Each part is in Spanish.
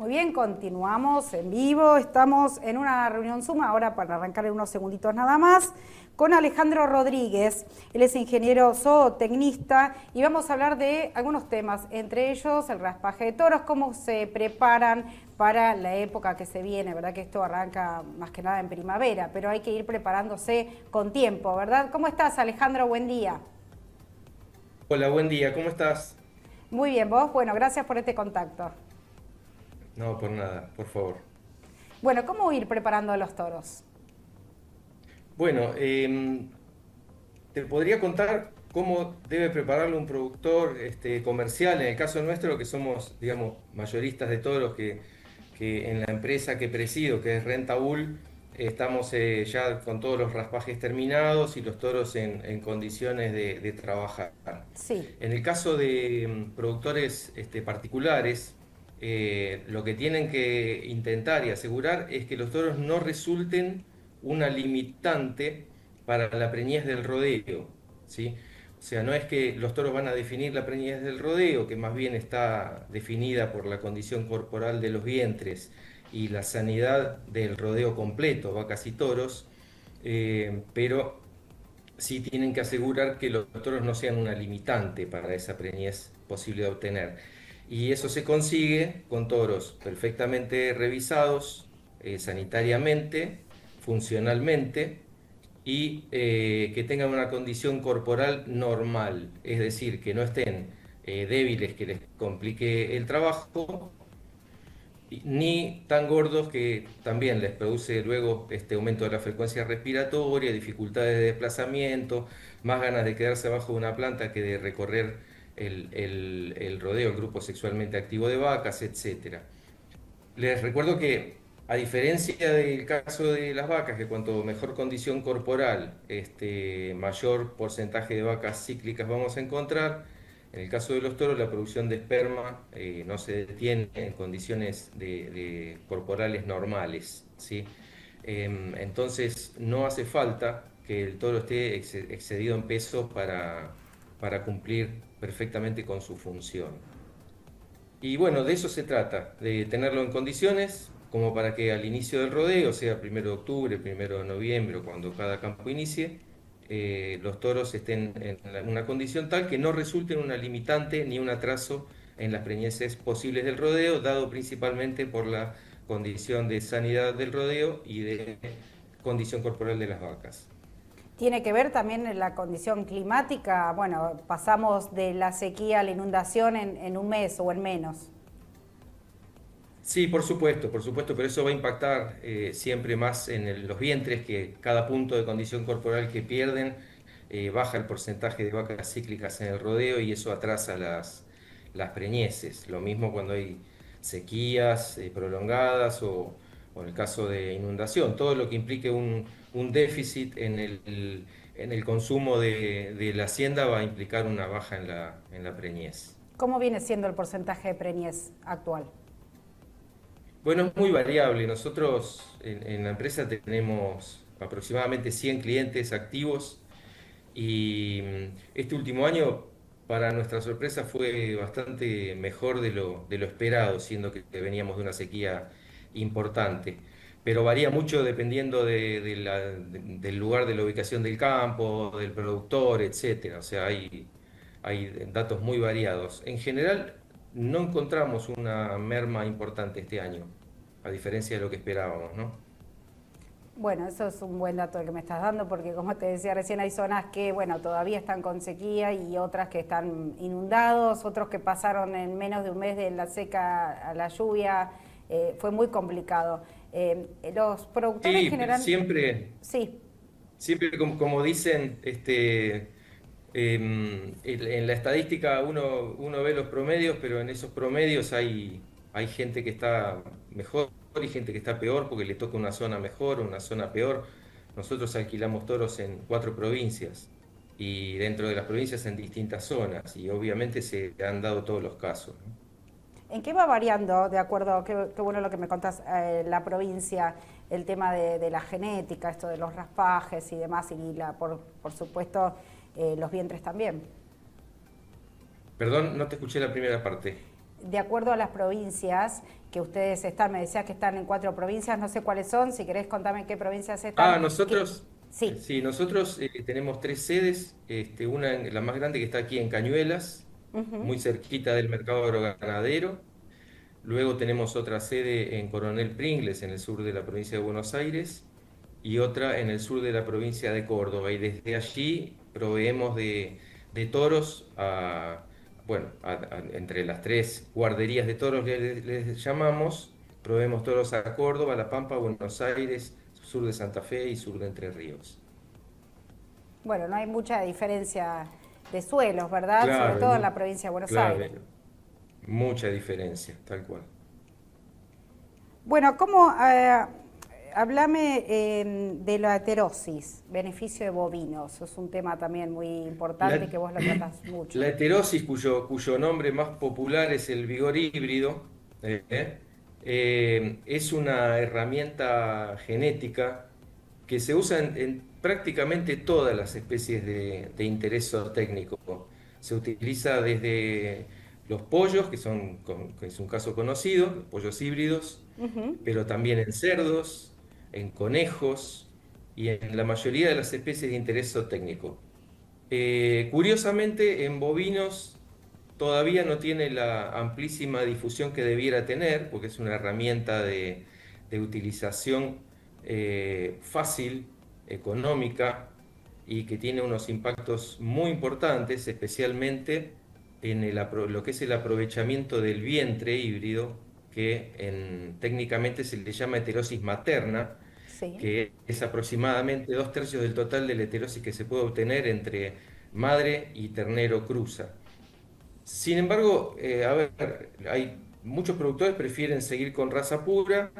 Muy bien, continuamos en vivo, estamos en una reunión Zoom, ahora para arrancar en unos segunditos nada más, con Alejandro Rodríguez. Él es ingeniero zootecnista y vamos a hablar de algunos temas, entre ellos el raspaje de toros, cómo se preparan para la época que se viene, ¿verdad? Que esto arranca más que nada en primavera, pero hay que ir preparándose con tiempo, ¿verdad? ¿Cómo estás, Alejandro? Buen día. Hola, buen día, ¿cómo estás? Muy bien, ¿vos? Bueno, gracias por este contacto. No, por nada, por favor. Bueno, ¿cómo ir preparando a los toros? Bueno, te podría contar cómo debe prepararlo un productor comercial, en el caso nuestro, que somos, digamos, mayoristas de toros, que en la empresa que presido, que es Rentabull, estamos ya con todos los raspajes terminados y los toros en condiciones de trabajar. Sí. En el caso de productores particulares, lo que tienen que intentar y asegurar es que los toros no resulten una limitante para la preñez del rodeo, ¿sí? O sea, no es que los toros van a definir la preñez del rodeo, que más bien está definida por la condición corporal de los vientres y la sanidad del rodeo completo, vacas y toros, pero sí tienen que asegurar que los toros no sean una limitante para esa preñez posible de obtener. Y eso se consigue con toros perfectamente revisados sanitariamente, funcionalmente y que tengan una condición corporal normal, es decir, que no estén débiles, que les complique el trabajo, ni tan gordos que también les produce luego este aumento de la frecuencia respiratoria, dificultades de desplazamiento, más ganas de quedarse abajo de una planta que de recorrer el rodeo, el grupo sexualmente activo de vacas, etcétera. Les recuerdo que, a diferencia del caso de las vacas, que cuanto mejor condición corporal, mayor porcentaje de vacas cíclicas vamos a encontrar, en el caso de los toros, la producción de esperma no se detiene en condiciones corporales normales, ¿sí? Entonces, no hace falta que el toro esté excedido en peso para cumplir perfectamente con su función. Y bueno, de eso se trata, de tenerlo en condiciones como para que al inicio del rodeo, sea 1 de octubre, 1 de noviembre, o cuando cada campo inicie, los toros estén en una condición tal que no resulten una limitante ni un atraso en las preñeces posibles del rodeo, dado principalmente por la condición de sanidad del rodeo y de condición corporal de las vacas. Tiene que ver también en la condición climática. Bueno, pasamos de la sequía a la inundación en un mes o en menos. Sí, por supuesto, pero eso va a impactar siempre más en los vientres, que cada punto de condición corporal que pierden baja el porcentaje de vacas cíclicas en el rodeo y eso atrasa las preñeces. Lo mismo cuando hay sequías prolongadas o en el caso de inundación, todo lo que implique un déficit en el consumo de la hacienda va a implicar una baja en la preñez. ¿Cómo viene siendo el porcentaje de preñez actual? Bueno, es muy variable. Nosotros en la empresa tenemos aproximadamente 100 clientes activos y este último año, para nuestra sorpresa, fue bastante mejor de lo esperado, siendo que veníamos de una sequía importante. Pero varía mucho dependiendo del lugar de la ubicación del campo, del productor, etcétera. O sea, hay datos muy variados. En general, no encontramos una merma importante este año, a diferencia de lo que esperábamos, ¿no? Bueno, eso es un buen dato el que me estás dando porque como te decía recién hay zonas que bueno todavía están con sequía y otras que están inundados, otros que pasaron en menos de un mes de la seca a la lluvia, fue muy complicado. Los productores Sí, general, siempre, sí, siempre como dicen, en la estadística uno ve los promedios, pero en esos promedios hay gente que está mejor y gente que está peor porque le toca una zona mejor o una zona peor. Nosotros alquilamos toros en 4 provincias y dentro de las provincias en distintas zonas y obviamente se han dado todos los casos, ¿no? ¿en qué va variando, de acuerdo, qué bueno lo que me contás, la provincia, el tema de la genética, esto de los raspajes y demás, y por supuesto los vientres también? Perdón, no te escuché la primera parte. de acuerdo a las provincias que ustedes están, me decías que están en 4 provincias, no sé cuáles son, si querés contarme en qué provincias están. Nosotros, Sí. sí, nosotros tenemos 3 sedes, una, la más grande que está aquí en Cañuelas, Ujú. muy cerquita del mercado agroganadero. Luego tenemos otra sede en Coronel Pringles, en el sur de la provincia de Buenos Aires, y otra en el sur de la provincia de Córdoba. Y desde allí proveemos de toros bueno, entre las 3 guarderías de toros les llamamos, proveemos toros a Córdoba, La Pampa, Buenos Aires, sur de Santa Fe y sur de Entre Ríos. Bueno, no hay mucha diferencia de suelos, ¿verdad? Sobre Claro, todo en la provincia de Buenos claro, Aires. mucha diferencia, tal cual. Bueno, háblame de la heterosis, beneficio de bovinos? Es un tema también muy importante La, que vos lo tratás mucho. la heterosis, cuyo nombre más popular es el vigor híbrido, es una herramienta genética que se usa en prácticamente todas las especies de interés zootécnico. Se utiliza desde los pollos, que es un caso conocido, los pollos híbridos, Ujú. pero también en cerdos, en conejos y en la mayoría de las especies de interés zootécnico. Curiosamente, en bovinos todavía no tiene la amplísima difusión que debiera tener, porque es una herramienta de utilización fácil, económica y que tiene unos impactos muy importantes, especialmente en lo que es el aprovechamiento del vientre híbrido, que técnicamente se le llama heterosis materna, Sí. que es aproximadamente 2/3 del total de la heterosis que se puede obtener entre madre y ternero cruza. Sin embargo, a ver, hay muchos productores prefieren seguir con raza pura.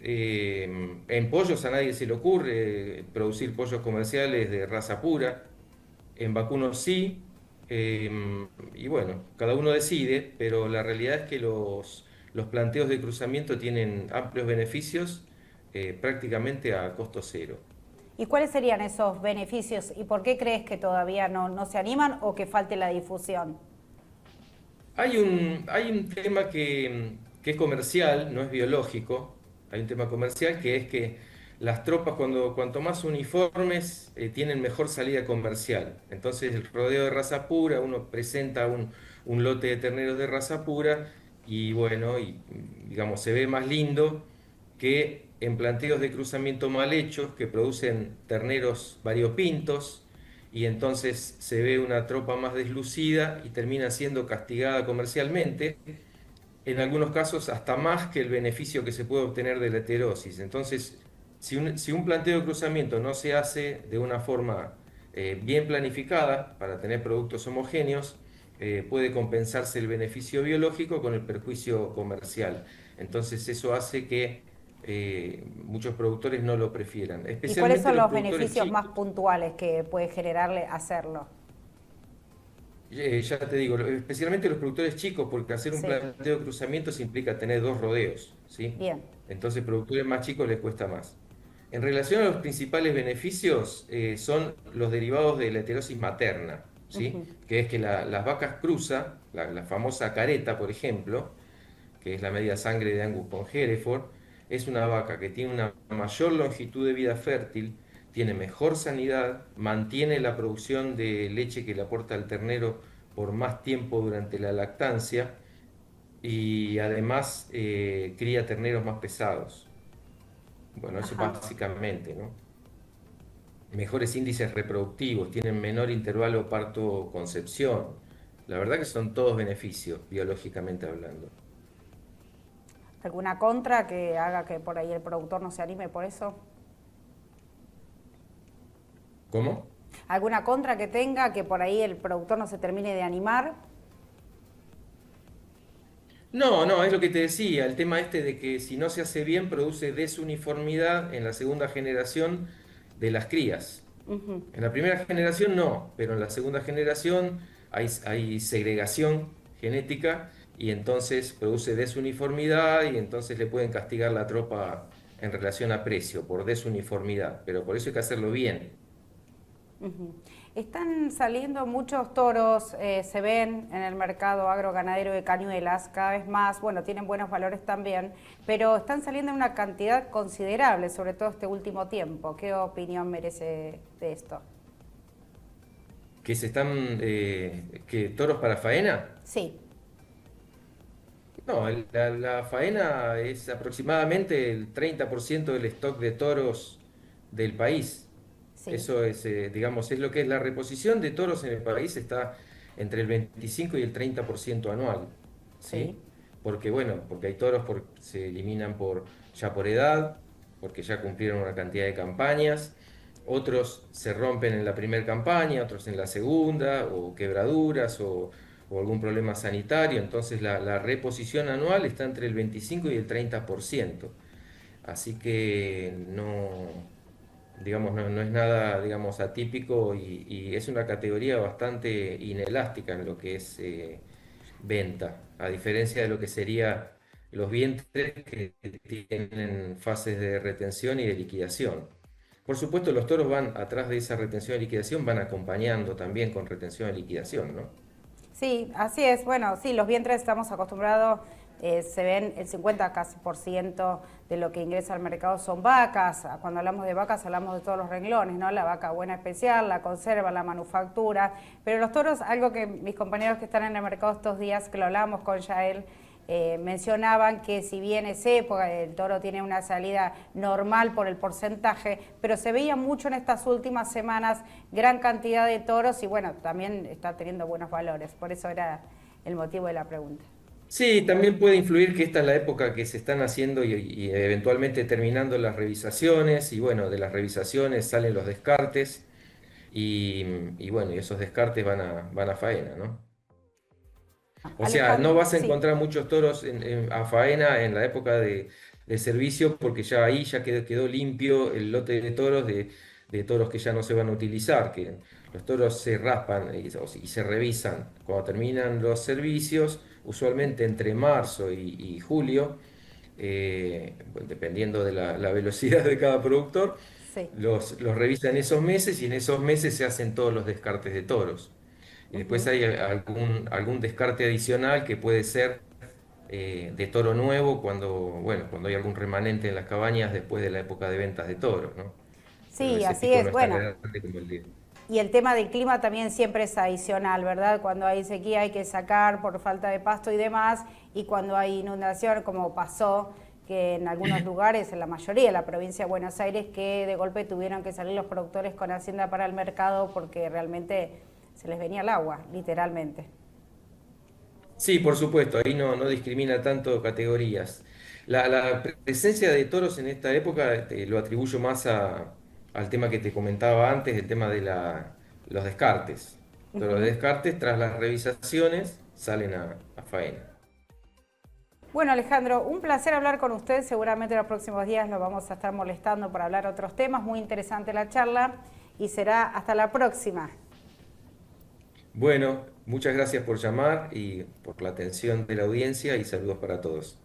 En pollos a nadie se le ocurre producir pollos comerciales de raza pura. En vacunos sí. Y bueno, cada uno decide, pero la realidad es que los planteos de cruzamiento tienen amplios beneficios prácticamente a costo cero. ¿Y cuáles serían esos beneficios y por qué crees que todavía no se animan o que falte la difusión? Hay un tema que es comercial, no es biológico. Hay un tema comercial que es que las tropas, cuanto más uniformes, tienen mejor salida comercial. Entonces, el rodeo de raza pura, uno presenta un lote de terneros de raza pura y bueno, digamos, se ve más lindo que en planteos de cruzamiento mal hechos que producen terneros variopintos y entonces se ve una tropa más deslucida y termina siendo castigada comercialmente, en algunos casos hasta más que el beneficio que se puede obtener de la heterosis. Entonces, si un planteo de cruzamiento no se hace de una forma bien planificada para tener productos homogéneos, puede compensarse el beneficio biológico con el perjuicio comercial. Entonces, eso hace que muchos productores no lo prefieran, ¿Y cuáles especialmente son los los productores beneficios más chicos. puntuales que puede generarle hacerlo? Ya te digo, especialmente los productores chicos, porque hacer un Sí, planteo de cruzamientos implica tener 2 rodeos, ¿sí? bien. Entonces, productores más chicos les cuesta más. En relación a los principales beneficios, son los derivados de la heterosis materna, ¿sí? Ujú. Que es que las vacas cruza, la famosa careta, por ejemplo, que es la media sangre de Angus con Hereford, es una vaca que tiene una mayor longitud de vida fértil, tiene mejor sanidad, mantiene la producción de leche que le aporta al ternero por más tiempo durante la lactancia y además cría terneros más pesados. Bueno, eso Ajá. básicamente, ¿no? Mejores índices reproductivos, tienen menor intervalo parto-concepción. La verdad que son todos beneficios, biológicamente hablando. ¿Alguna contra que haga que por ahí el productor no se anime por eso? ¿Cómo? ¿Alguna contra que tenga que por ahí el productor no se termine de animar? No, no, es lo que te decía, el tema este de que si no se hace bien produce desuniformidad en la segunda generación de las crías. Ujú. En la primera generación no, pero en la segunda generación hay segregación genética y entonces produce desuniformidad y entonces le pueden castigar la tropa en relación a precio por desuniformidad, pero por eso hay que hacerlo bien. Ujú. Están saliendo muchos toros, se ven en el mercado agroganadero de Cañuelas cada vez más, bueno, tienen buenos valores también, pero están saliendo en una cantidad considerable, sobre todo este último tiempo. ¿Qué opinión merece de esto? ¿Que que toros para faena? Sí, No, la faena es aproximadamente el 30% del stock de toros del país. sí, Eso es, digamos, es lo que es la reposición de toros en el país, está entre el 25 y el 30% anual, sí. ¿sí? Porque, bueno, porque hay toros se eliminan ya por edad, porque ya cumplieron una cantidad de campañas, otros se rompen en la primera campaña, otros en la segunda, o quebraduras, o algún problema sanitario, entonces la reposición anual está entre el 25 y el 30%. Así que digamos, no es nada, digamos, atípico y es una categoría bastante inelástica en lo que es venta, a diferencia de lo que sería los vientres que tienen fases de retención y de liquidación. Por supuesto, los toros van atrás de esa retención y liquidación, van acompañando también con retención y liquidación, ¿no? Sí, así es. Bueno, sí, los vientres estamos acostumbrados, se ven el 50 casi por ciento de lo que ingresa al mercado son vacas. Cuando hablamos de vacas hablamos de todos los renglones, ¿no? La vaca buena especial, la conserva, la manufactura. Pero los toros, algo que mis compañeros que están en el mercado estos días, que lo hablábamos con Yael, mencionaban que si bien es época, el toro tiene una salida normal por el porcentaje, pero se veía mucho en estas últimas semanas gran cantidad de toros y bueno, también está teniendo buenos valores, por eso era el motivo de la pregunta. Sí, también puede influir que esta es la época que se están haciendo y eventualmente terminando las revisaciones y bueno, de las revisaciones salen los descartes y bueno, y esos descartes van a faena, ¿no? O sea, no Alejandro, vas a sí. encontrar muchos toros a faena en la época de servicio porque ya ahí ya quedó limpio el lote de toros de toros que ya no se van a utilizar, que los toros se raspan y se revisan cuando terminan los servicios, usualmente entre marzo y julio, bueno, dependiendo de la velocidad de cada productor, Sí. los revisan esos meses y en esos meses se hacen todos los descartes de toros. Y después Ujú. hay algún descarte adicional que puede ser de toro nuevo bueno, cuando hay algún remanente en las cabañas después de la época de ventas de toros, ¿no? Pero Sí, ese así pico es. no es tan Bueno, grande como el de... y el tema del clima también siempre es adicional, ¿verdad? Cuando hay sequía hay que sacar por falta de pasto y demás, y cuando hay inundación, como pasó que en algunos lugares, en la mayoría de la provincia de Buenos Aires, que de golpe tuvieron que salir los productores con hacienda para el mercado porque realmente se les venía el agua, literalmente. Sí, por supuesto, ahí no discrimina tanto categorías. La presencia de toros en esta época lo atribuyo más al tema que te comentaba antes, el tema de los descartes. Pero los Ujú. descartes, tras las revisaciones, salen a faena. Bueno, Alejandro, un placer hablar con usted. Seguramente los próximos días lo vamos a estar molestando para hablar otros temas. Muy interesante la charla y será hasta la próxima. Bueno, muchas gracias por llamar y por la atención de la audiencia y saludos para todos.